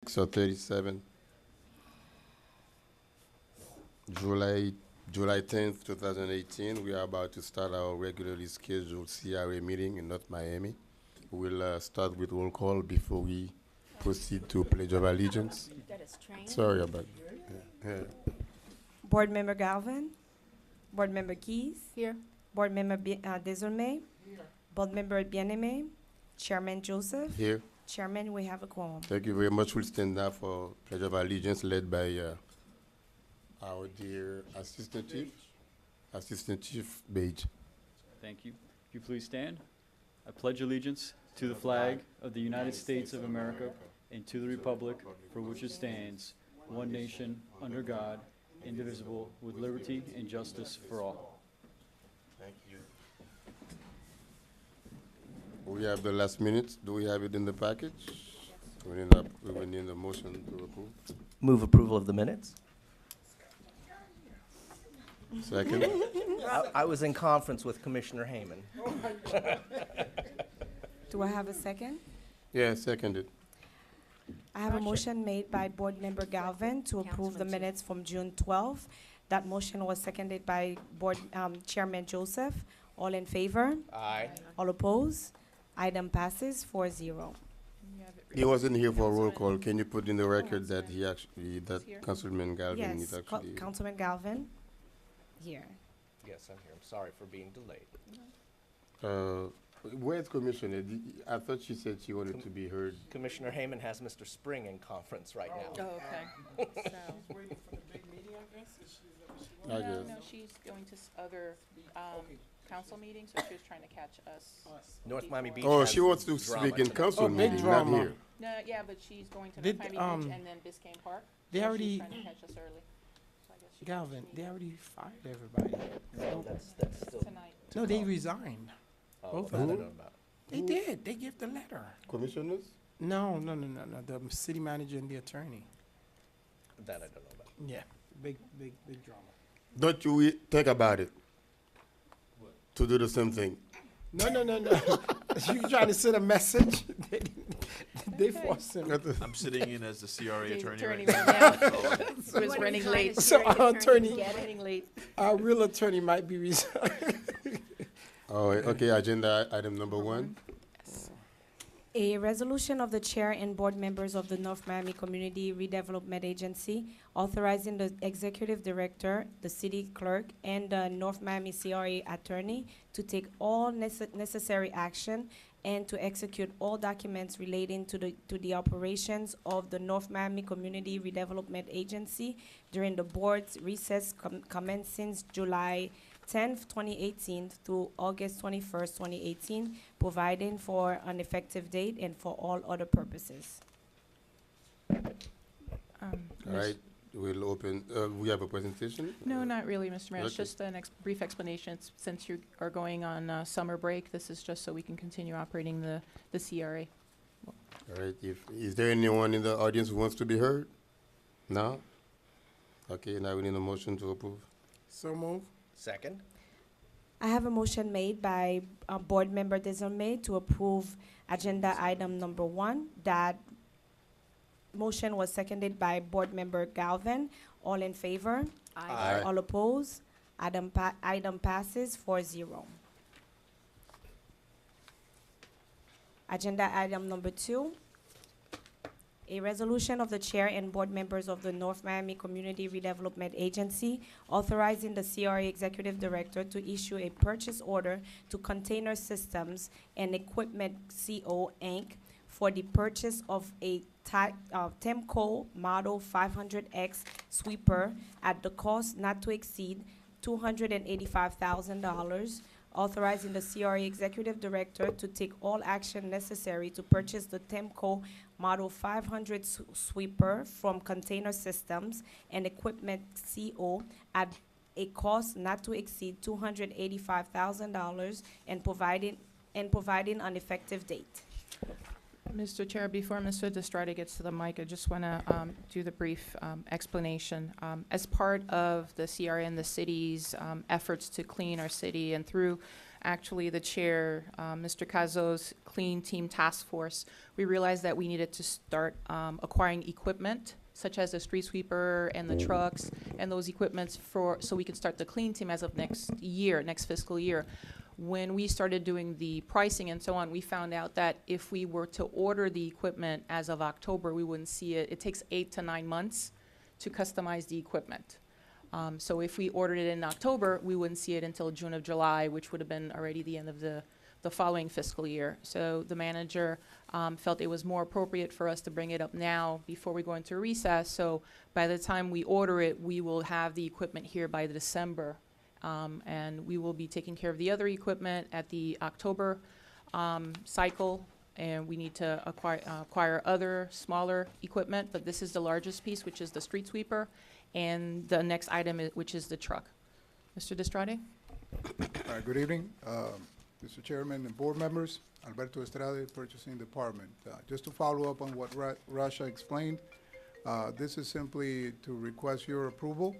36 or 37. July 10th, 2018, we are about to start our regularly scheduled CRA meeting in North Miami. We'll start with roll call before we proceed to Pledge of Allegiance. Sorry about that. Board Member Galvin. Board Member Keys. Here. Board Member Desormeaux. Board Member Bien-Aimé. Chairman Joseph. Here. Chairman, we have a quorum. Thank you very much. We'll stand now for Pledge of Allegiance led by our dear Assistant Chief Beige. Thank you. If you please stand. I pledge allegiance to the flag of the United States of America and to the republic for which it stands, one nation, under God, indivisible, with liberty and justice for all. Thank you. We have the last minute. Do we have it in the package? We need a motion to approve. Move approval of the minutes. Second. I was in conference with Commissioner Hayman. Do I have a second? Yeah, seconded. I have a motion made by Board Member Galvin to approve the minutes from June 12th. That motion was seconded by Chairman Joseph. All in favor? Aye. All opposed? Item passes 4-0. He wasn't here for a roll call. Can you put in the record that Councilman Galvin is Yes, actually Councilman Galvin, here. Yes, I'm here. I'm sorry for being delayed. where's Commissioner? I thought she said she wanted to be heard. Commissioner Hayman has Mr. Spring in conference right now. Oh, okay. So, Waiting for the big meeting, I guess? Is that what she I wants? guess. no, she's going to other, council meetings, so she was trying to catch us. North Miami Beach. Oh, has she wants to drama speak in tonight. council Oh, big meeting, not drama. here. No, yeah, but she's going to Did, North Miami um, Beach and then Biscayne Park. they so already- she's trying to catch us early. So I guess she Galvin, finished they meeting already fired everybody. No, that's still. tonight. No, they resigned. Oh, both that I of don't them. know about. They did. They gave the letter. Commissioners? No. The city manager and the attorney. That I don't know about. Yeah, big drama. Don't you think about it? To do the same thing. No. You trying to send a message? They forced him. I'm sitting in as the CRA The attorney attorney right right now. now. He was running late. So our attorney, Running late. our real attorney might be resigned. Oh, okay, agenda item number 1. A resolution of the chair and board members of the North Miami Community Redevelopment Agency authorizing the executive director, the city clerk, and the North Miami CRA attorney to take all necessary action and to execute all documents relating to the operations of the North Miami Community Redevelopment Agency during the board's recess commencing July 10th, 2018 through August 21st, 2018, providing for an effective date and for all other purposes. All right, we'll open, we have a presentation? No, not really, Mr. Mayor. It's Okay. just a brief explanation. Since you are going on summer break, this is just so we can continue operating the CRA. All right, is there anyone in the audience who wants to be heard? No? Okay, now we need a motion to approve. So move. Second. I have a motion made by Board Member Desormeaux to approve agenda item number 1. That motion was seconded by Board Member Galvin. All in favor? Aye. All opposed? Item passes 4-0. Agenda item number 2. A resolution of the chair and board members of the North Miami Community Redevelopment Agency authorizing the CRA executive director to issue a purchase order to Container Systems and Equipment CO. Inc. for the purchase of a Temco Model 500X sweeper at the cost not to exceed $285,000, authorizing the CRA executive director to take all action necessary to purchase the Temco Model 500 sweeper from Container Systems and Equipment CO. at a cost not to exceed $285,000 and providing an effective date. Mr. Chair, before Mr. Destrada gets to the mic, I just want to do the brief explanation. As part of the CRA and the city's efforts to clean our city and through actually the chair, Mr. Cazo's Clean Team Task Force, we realized that we needed to start acquiring equipment such as the street sweeper and the trucks and those equipments so we can start the clean team as of next fiscal year. When we started doing the pricing and so on, we found out that if we were to order the equipment as of October, we wouldn't see it. It takes 8 to 9 months to customize the equipment. So if we ordered it in October, we wouldn't see it until June or July, which would have been already the end of the following fiscal year. So the manager felt it was more appropriate for us to bring it up now before we go into recess. So by the time we order it, we will have the equipment here by December. And we will be taking care of the other equipment at the October cycle. And we need to acquire other smaller equipment, but this is the largest piece, which is the street sweeper. And the next item, which is the truck. Mr. Destrade? Good evening, Mr. Chairman and board members. Alberto Estrada, Purchasing Department. Just to follow up on what Rasha explained, this is simply to request your approval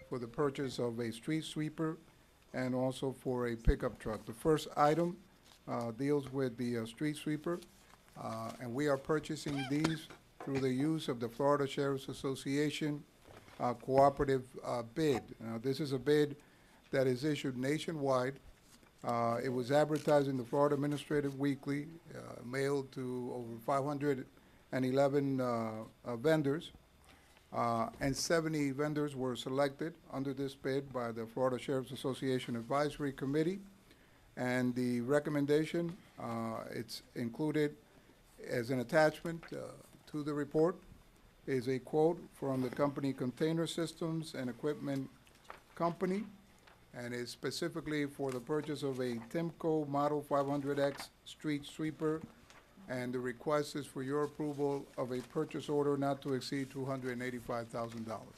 for the purchase of a street sweeper and also for a pickup truck. The first item deals with the street sweeper, and we are purchasing these through the use of the Florida Sheriff's Association cooperative bid. Now, this is a bid that is issued nationwide. It was advertised in the Florida Administrative Weekly, mailed to over 511 vendors, and 70 vendors were selected under this bid by the Florida Sheriff's Association Advisory Committee. And the recommendation, it's included as an attachment to the report, is a quote from the company Container Systems and Equipment Company, and is specifically for the purchase of a Timco Model 500X street sweeper, and the request is for your approval of a purchase order not to exceed $285,000.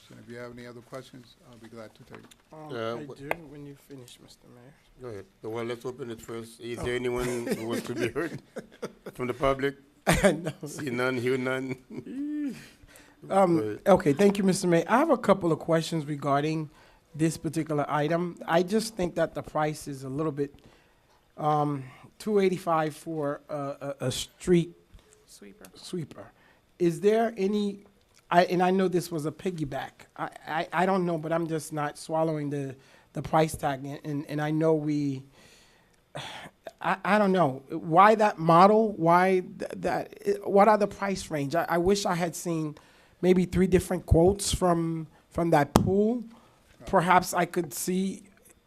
And if you have any other questions, I'll be glad to take it. I do, when you finish, Mr. Mayor. Go ahead. Well, let's open it first. Is there anyone who wants to be heard from the public? No. See none, hear none. Okay, thank you, Mr. Mayor. I have a couple of questions regarding this particular item. I just think that the price is a little bit, $285 for a street sweeper. Is there any, and I know this was a piggyback. I don't know, but I'm just not swallowing the price tag. And I know I don't know. Why that model? Why what are the price range? I wish I had seen maybe 3 different quotes from that pool. Perhaps I could see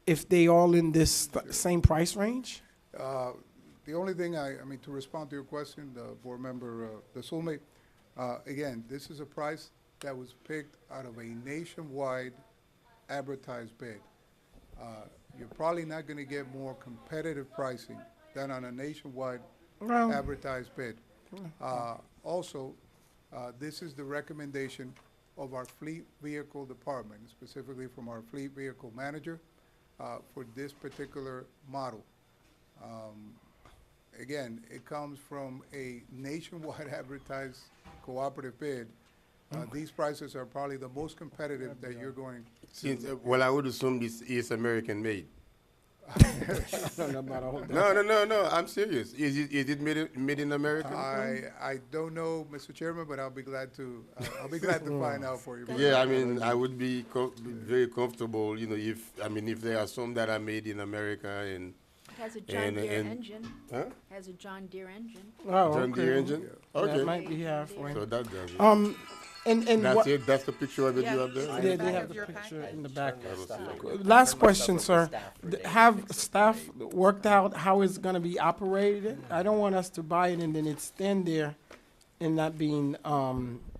if they all in this same price range. The only thing I mean, to respond to your question, the board member, the soulmate, again, this is a price that was picked out of a nationwide advertised bid. You're probably not going to get more competitive pricing than on a nationwide Well, advertised bid. Also, this is the recommendation of our fleet vehicle department, specifically from our fleet vehicle manager, for this particular model. Again, it comes from a nationwide advertised cooperative bid. These prices are probably the most competitive that you're going to. Well, I would assume this is American made. I don't know about all that. No, I'm serious. Is it made in America? I don't know, Mr. Chairman, but I'll be glad to find out for you. Yeah, I mean, I would be very comfortable, if there are some that are made in America and. Has a John Deere and- engine. Huh? Has a John Deere engine. Oh, John Deere okay. engine? That Okay. might be halfway. So that does it. And That's what, it? That's the picture of it you have Yeah. there? they Back have of the your picture packet. in the back. Stuff. Last question, sir. Staff for days. Have staff worked out how it's gonna be operated? I don't want us to buy it and then it stand there and not being,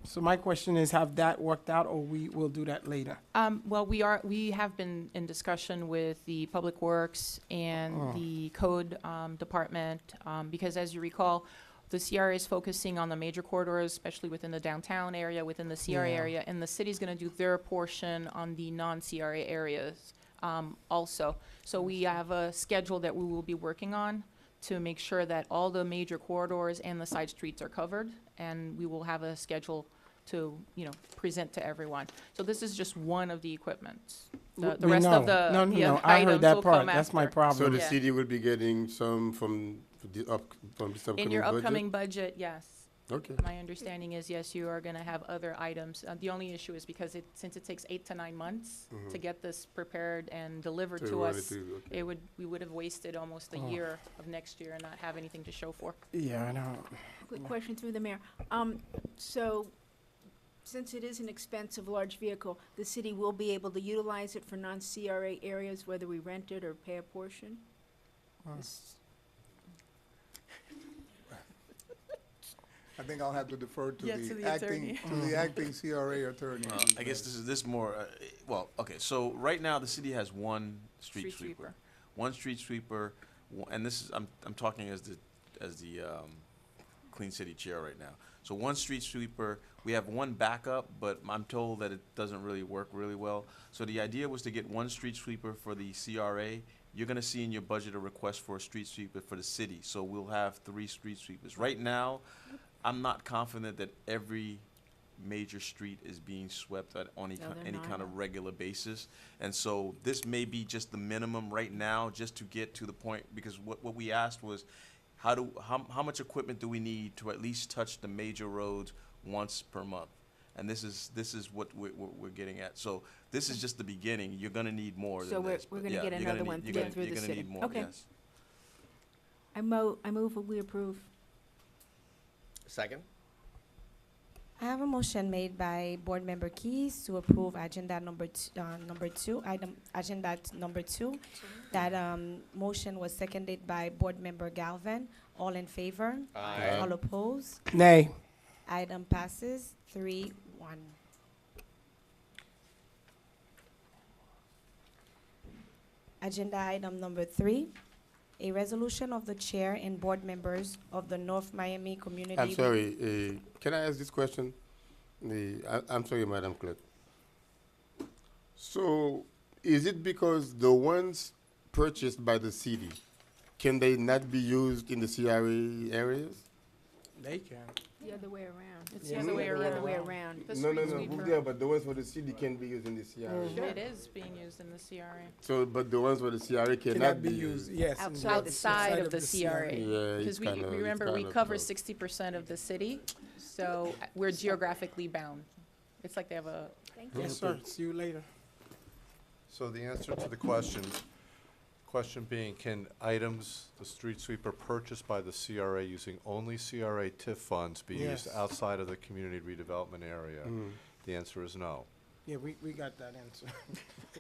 so my question is, have that worked out or we will do that later? Well, we have been in discussion with the Public Works and the Code Department, because as you recall, the CRA is focusing on the major corridors, especially within the downtown area, within the CRA Yeah. area, and the city's gonna do their portion on the non-CRA areas, also. So we have a schedule that we will be working on to make sure that all the major corridors and the side streets are covered, and we will have a schedule to, present to everyone. So this is just one of the equipments. The We rest know. of the No, the other I heard items that will part. come That's my after. So problem. the Yeah. city will be getting some from this upcoming In your budget? upcoming budget, yes. Okay. My understanding is, yes, you are gonna have other items. The only issue is because since it takes 8 to 9 months to get this prepared and delivered So to you want it us, to- okay. we would have wasted almost a year of next year and not have anything to show for. Yeah, I know. Quick question through the mayor. So, since it is an expensive large vehicle, the city will be able to utilize it for non-CRA areas, whether we rent it or pay a portion? This- I think I'll have to defer to Yeah, to the the acting, to the acting CRA attorney. I guess this is more, well, okay, so right now, the city has one street sweeper. One street sweeper, and this is, I'm talking as the Clean City Chair right now. So one street sweeper, we have one backup, but I'm told that it doesn't really work really well. So the idea was to get one street sweeper for the CRA. You're gonna see in your budget a request for a street sweeper for the city, so we'll have 3 street sweepers. Right now, I'm not confident that every major street is being swept on No, they're any kind of not. regular basis. And so this may be just the minimum right now, just to get to the point, because what we asked was, how much equipment do we need to at least touch the major roads once per month? And this is what we're getting at. So this is just the beginning. You're gonna need more So than we're- this. we're but gonna yeah, get you're another need- one you're through gonna- the You're gonna city. need more, Okay. yes. I move that we approve. Second? I have a motion made by Board Member Keys to approve agenda number two, agenda number 2. That motion was seconded by Board Member Galvin. All in favor? Aye. All opposed? Nay. Item passes 3-1. Agenda item number 3, a resolution of the chair and board members of the North Miami Community. I'm sorry, can I ask this question? I'm sorry, Madam Clerk. So, is it because the ones purchased by the city, can they not be used in the CRA areas? They can. The other way around. It's Yeah. the other way The other around. way around. The No, street sweeper. yeah, but the ones for the city can be used in the CRA. It is being used in the CRA. So, but the ones for the CRA cannot be used. Yes. Outside the Outside of the CRA. Yeah, Because we remember, we cover 60% of the city, so we're geographically bound. It's like they have a, Thank you. Yes, sir. See you later. So the answer to the question being, can items, the street sweeper purchased by the CRA using only CRA TIF funds be used Yes. outside of the community redevelopment area? Mm. The answer is no. Yeah, we got that answer.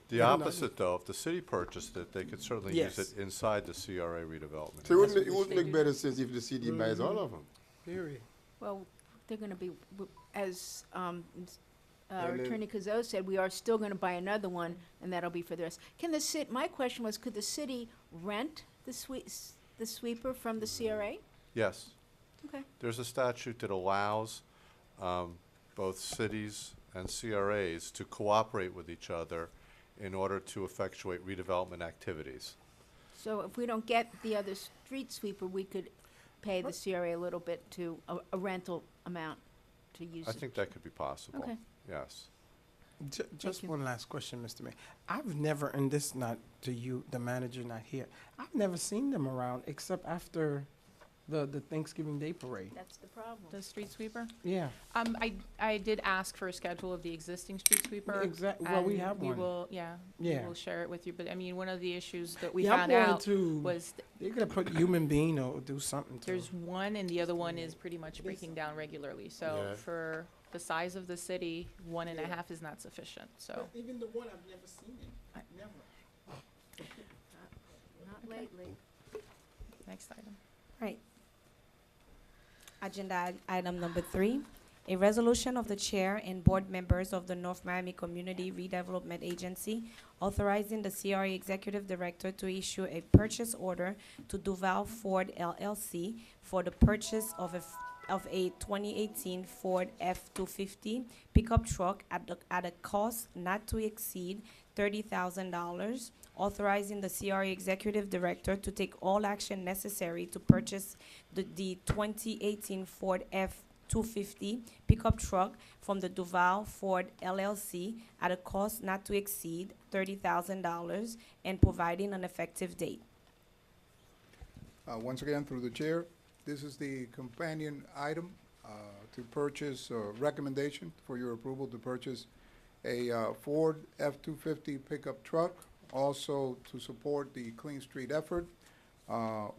The No, no. opposite, though, if the city purchased it, they could certainly use Yes. it inside the CRA redevelopment. So area. it would make better sense if the city buys all of them. Period. Well, they're gonna be, as And then- Attorney Cazo said, we are still gonna buy another one, and that'll be for the rest. My question was, could the city rent the sweeper from the CRA? Yes. Okay. There's a statute that allows both cities and CRAs to cooperate with each other in order to effectuate redevelopment activities. So if we don't get the other street sweeper, we could pay the CRA a little bit to, a rental amount to use I it? think that could be possible. Okay. Yes. Just you. one last question, Mr. Mayor. I've never, and this not to you, the manager not here, I've never seen them around except after the Thanksgiving Day parade. That's the problem. the street sweeper. Yeah, I did ask for a schedule of the existing street sweeper. exactly. Well, we and have we one. will, we Yeah. will share it with you, but I mean, one of the issues that we Yeah, I'm found going out to, was they're gonna put human being or do something to there's it. one and the other one is pretty much breaking down regularly. So Yeah. for the size of the city, 1.5 is not sufficient, so. Even the one, I've never seen it. Never. Not lately. Next item. Right. Agenda item number 3, a resolution of the chair and board members of the North Miami Community Redevelopment Agency authorizing the CRA executive director to issue a purchase order to Duval Ford LLC for the purchase of a 2018 Ford F-250 pickup truck at a cost not to exceed $30,000, authorizing the CRA executive director to take all action necessary to purchase the 2018 Ford F-250 pickup truck from the Duval Ford LLC at a cost not to exceed $30,000 and providing an effective date. Once again, through the chair, this is the companion item to purchase, recommendation for your approval to purchase a Ford F-250 pickup truck, also to support the Clean Street effort.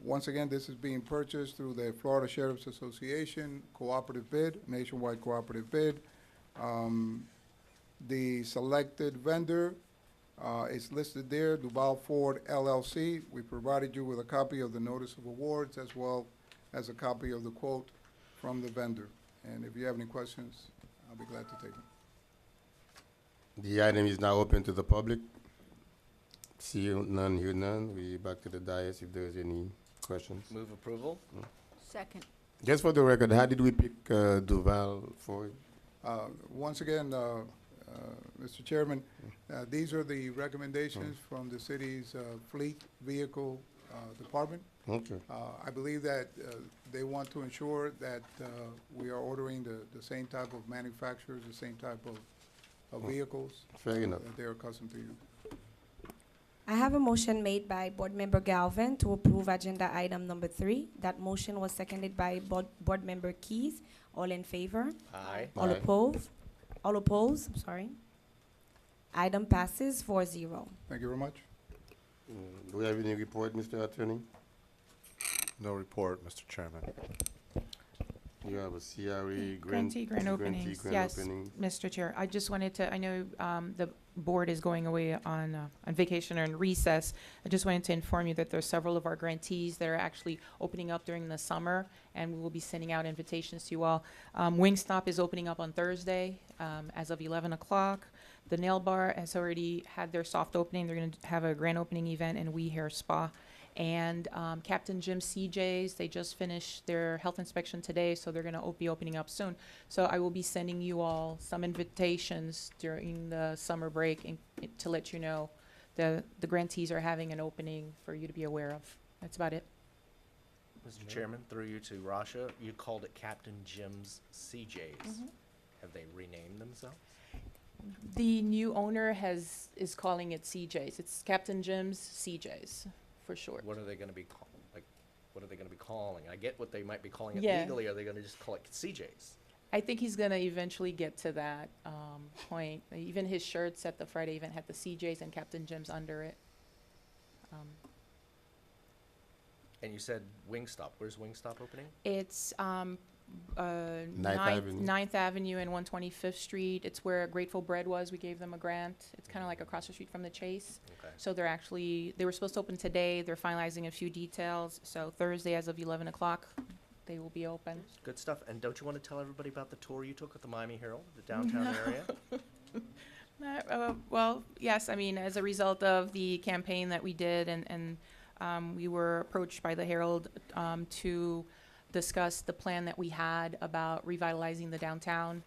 Once again, this is being purchased through the Florida Sheriff's Association cooperative bid, nationwide cooperative bid. The selected vendor is listed there, Duval Ford LLC. We provided you with a copy of the notice of awards as well as a copy of the quote from the vendor. And if you have any questions, I'll be glad to take them. The item is now open to the public. See you, none, hear none. We back to the dais if there's any questions. Move approval? Second. Just for the record, how did we pick Duval Ford? Once again, Mr. Chairman, these are the recommendations from the city's fleet vehicle department. Okay. I believe that they want to ensure that we are ordering the same type of manufacturers, the same type of vehicles Fair enough. that they're accustomed to use. I have a motion made by Board Member Galvin to approve agenda item number 3. That motion was seconded by Board Member Keys. All in favor? Aye. All Aye. opposed? All opposed, I'm sorry. Item passes 4-0. Thank you very much. Do we have any report, Mr. Attorney? No report, Mr. Chairman. You have a CRA Grantee grand openings, grand yes, opening. Mr. Chair. I just wanted to, I know the board is going away on vacation or in recess. I just wanted to inform you that there are several of our grantees that are actually opening up during the summer, and we will be sending out invitations to you all. Wingstop is opening up on Thursday as of 11 o'clock. The Nail Bar has already had their soft opening. They're going to have a grand opening event in We Hair Spa. And Captain Jim CJ's, they just finished their health inspection today, so they're going to be opening up soon. So I will be sending you all some invitations during the summer break and to let you know the grantees are having an opening for you to be aware of. That's about it. Mr. Chairman, through you to Rasha, you called it Captain Jim's CJ's. Have they renamed themselves? The new owner is calling it CJ's. It's Captain Jim's CJ's for short. What are they gonna be what are they gonna be calling? I get what they might be calling it Yeah. legally. Are they gonna just call it CJ's? I think he's gonna eventually get to that point. Even his shirts at the Friday event had the CJ's and Captain Jim's under it. And you said Wingstop. Where's Wingstop opening? It's Avenue. 9th Avenue and 125th Street. It's where Grateful Bread was. We gave them a grant. It's kind of like across the street from the Chase. Okay. So they were supposed to open today. They're finalizing a few details. So Thursday as of 11 o'clock, they will be open. Good stuff. And don't you want to tell everybody about the tour you took with the Miami Herald, the downtown area? Well, yes, I mean, as a result of the campaign that we did, and we were approached by the Herald to discuss the plan that we had about revitalizing the downtown.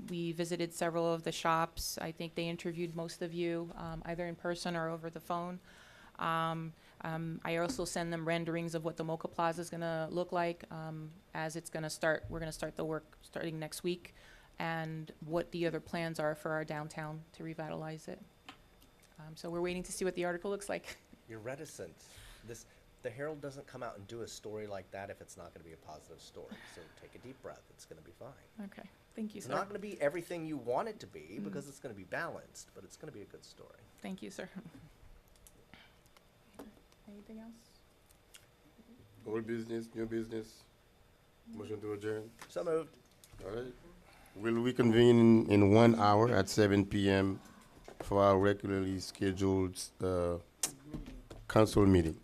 We visited several of the shops. I think they interviewed most of you, either in person or over the phone. I also send them renderings of what the Mocha Plaza is gonna look like as it's gonna start. We're gonna start the work starting next week, and what the other plans are for our downtown to revitalize it. So we're waiting to see what the article looks like. You're reticent. The Herald doesn't come out and do a story like that if it's not going to be a positive story. So take a deep breath. It's going to be fine. Okay, thank you, It's sir. not going to be everything you want it to be because it's going to be balanced, but it's going to be a good story. Thank you, sir. Anything else? Old business, new business. Motion to adjourn. So moved. All right. We'll reconvene in 1 hour at 7 p.m. for our regularly scheduled council meeting.